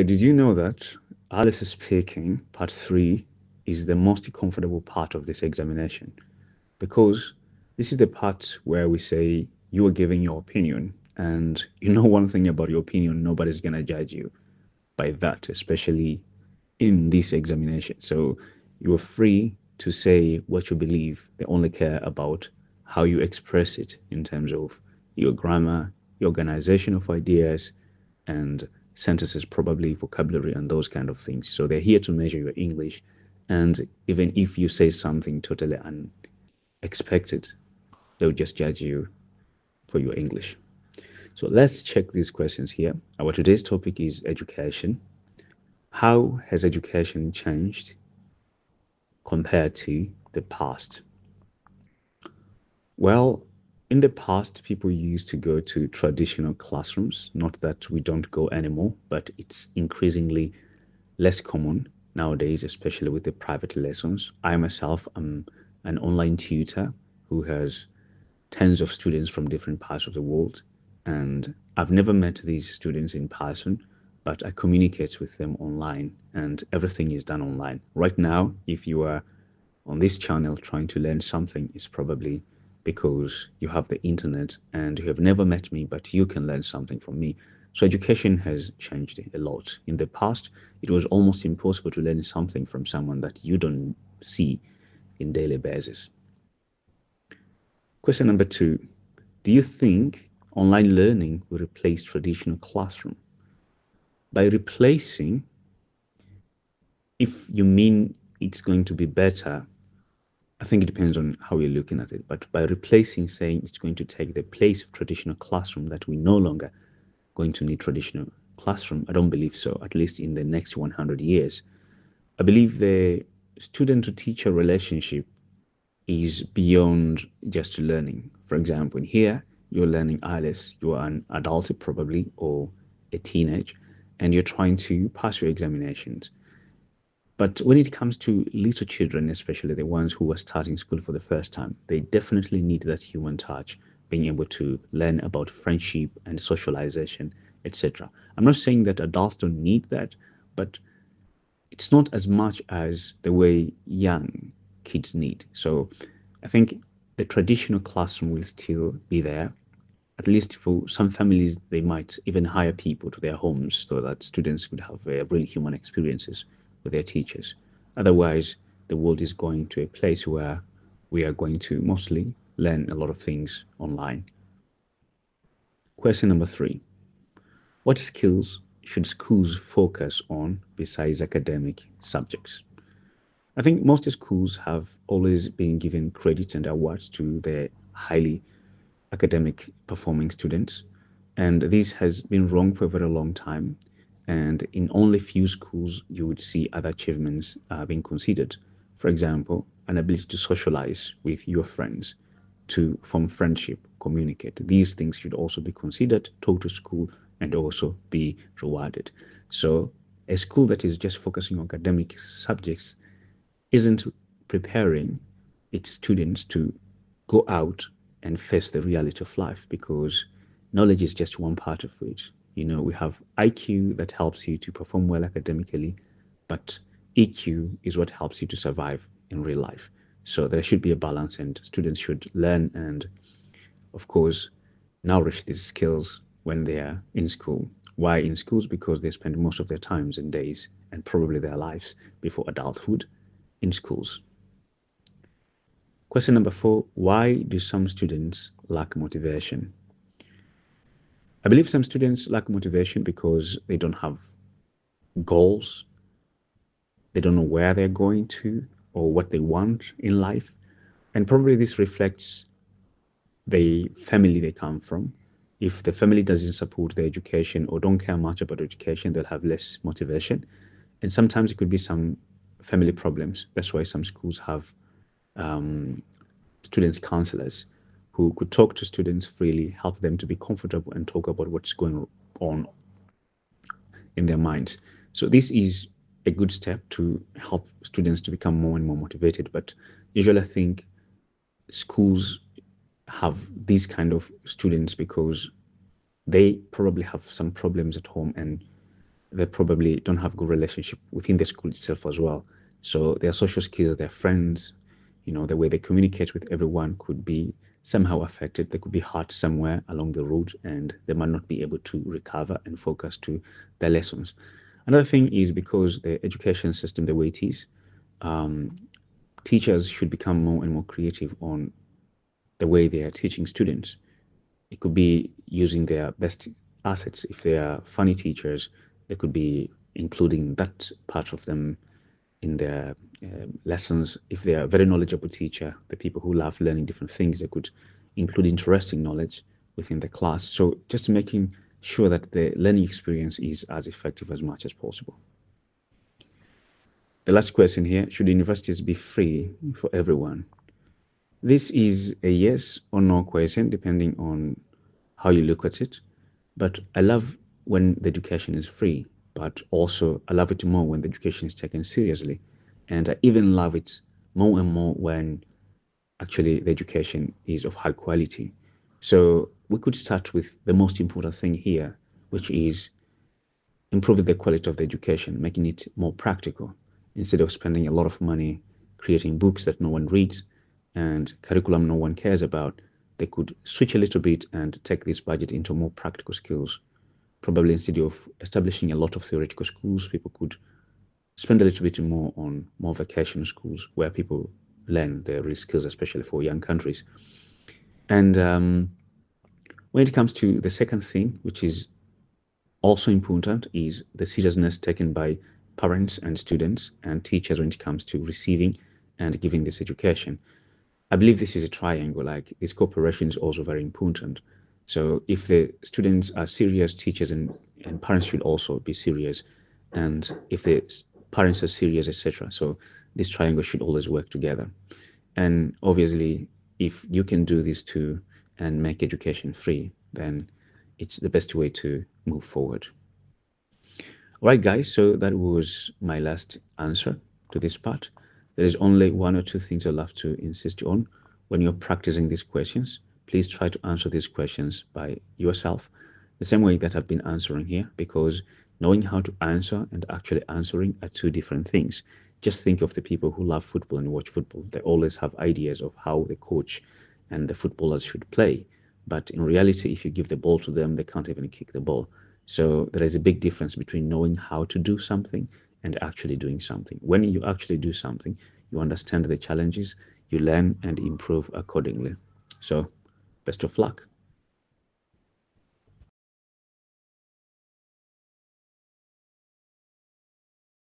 Did you know that IELTS Speaking Part 3 is the most comfortable part of this examination? Because this is the part where we say you are giving your opinion, and you know one thing about your opinion, nobody's gonna judge you by that, especially in this examination. So you are free to say what you believe. They only care about how you express it in terms of your grammar, your organization of ideas, and sentences, probably vocabulary, and those kind of things. So they're here to measure your English. And even if you say something totally unexpected, they'll just judge you for your English. So let's check these questions here. Our today's topic is education. How has education changed compared to the past? Well, in the past, people used to go to traditional classrooms. Not that we don't go anymore, but it's increasingly less common nowadays, especially with the private lessons. I myself am an online tutor who has tens of students from different parts of the world, and I've never met these students in person, but I communicate with them online, and everything is done online. Right now, if you are on this channel trying to learn something, it's probably because you have the internet and you have never met me, but you can learn something from me. So education has changed a lot. In the past, it was almost impossible to learn something from someone that you don't see in daily basis. Question number two. Do you think online learning will replace traditional classroom? By replacing, if you mean it's going to be better, I think it depends on how you're looking at it. But by replacing, saying it's going to take the place of traditional classroom, that we no longer going to need traditional classroom, I don't believe so, at least in the next 100 years. I believe the student to teacher relationship is beyond just learning. For example, in here, you're learning IELTS, you are an adult probably, or a teenage, and you're trying to pass your examinations. But when it comes to little children, especially the ones who are starting school for the first time, they definitely need that human touch, being able to learn about friendship and socialization, etc. I'm not saying that adults don't need that, but it's not as much as the way young kids need. So I think the traditional classroom will still be there. At least for some families, they might even hire people to their homes so that students could have real human experiences with their teachers. Otherwise, the world is going to a place where we are going to mostly learn a lot of things online. Question number three. What skills should schools focus on besides academic subjects? I think most schools have always been given credit and awards to their highly academic performing students, and this has been wrong for a very long time. And in only few schools, you would see other achievements being considered. For example, an ability to socialize with your friends, to form friendship, communicate. These things should also be considered, taught to school, and also be rewarded. So, a school that is just focusing on academic subjects isn't preparing its students to go out and face the reality of life, because knowledge is just one part of it. You know, we have IQ that helps you to perform well academically, but EQ is what helps you to survive in real life. So there should be a balance, and students should learn and, of course, nourish these skills when they are in school. Why in schools? Because they spend most of their times and days and probably their lives before adulthood in schools. Question number four. Why do some students lack motivation? I believe some students lack motivation because they don't have goals, they don't know where they're going to or what they want in life. And probably this reflects the family they come from. If the family doesn't support their education or don't care much about education, they'll have less motivation. And sometimes it could be some family problems. That's why some schools have um, students counselors who could talk to students freely, help them to be comfortable and talk about what's going on in their minds. So this is a good step to help students to become more and more motivated. But usually I think schools have these kind of students because they probably have some problems at home, and they probably don't have good relationship within the school itself as well. So their social skills, their friends, the way they communicate with everyone could be somehow affected. They could be hurt somewhere along the route, and they might not be able to recover and focus to their lessons. Another thing is because the education system, the way it is, teachers should become more and more creative on the way they are teaching students. It could be using their best assets. If they are funny teachers, they could be including that part of them in their lessons. If they are a very knowledgeable teacher, the people who love learning different things, they could include interesting knowledge within the class. So just making sure that the learning experience is as effective as much as possible. The last question here, should universities be free for everyone? This is a yes or no question, depending on how you look at it. But I love when the education is free, but also I love it more when the education is taken seriously. And I even love it more and more when actually the education is of high quality. So we could start with the most important thing here, which is improving the quality of the education, making it more practical instead of spending a lot of money creating books that no one reads and curriculum no one cares about. They could switch a little bit and take this budget into more practical skills. Probably instead of establishing a lot of theoretical schools, people could spend a little bit more on more vacation schools where people learn the real skills, especially for young countries. And when it comes to the second thing, which is also important, is the seriousness taken by parents and students and teachers when it comes to receiving and giving this education. I believe this is a triangle, like this cooperation is also very important. So if the students are serious, teachers and parents should also be serious. And if the parents are serious, etc. So this triangle should always work together. And obviously, if you can do this too and make education free, then it's the best way to move forward. All right, guys, so that was my last answer to this part. There is only one or two things I'd love to insist on. When you're practicing these questions, please try to answer these questions by yourself, the same way that I've been answering here, because knowing how to answer and actually answering are two different things. Just think of the people who love football and watch football. They always have ideas of how the coach and the footballers should play. But in reality, if you give the ball to them, they can't even kick the ball. So there is a big difference between knowing how to do something and actually doing something. When you actually do something, you understand the challenges, you learn and improve accordingly. So, best of luck.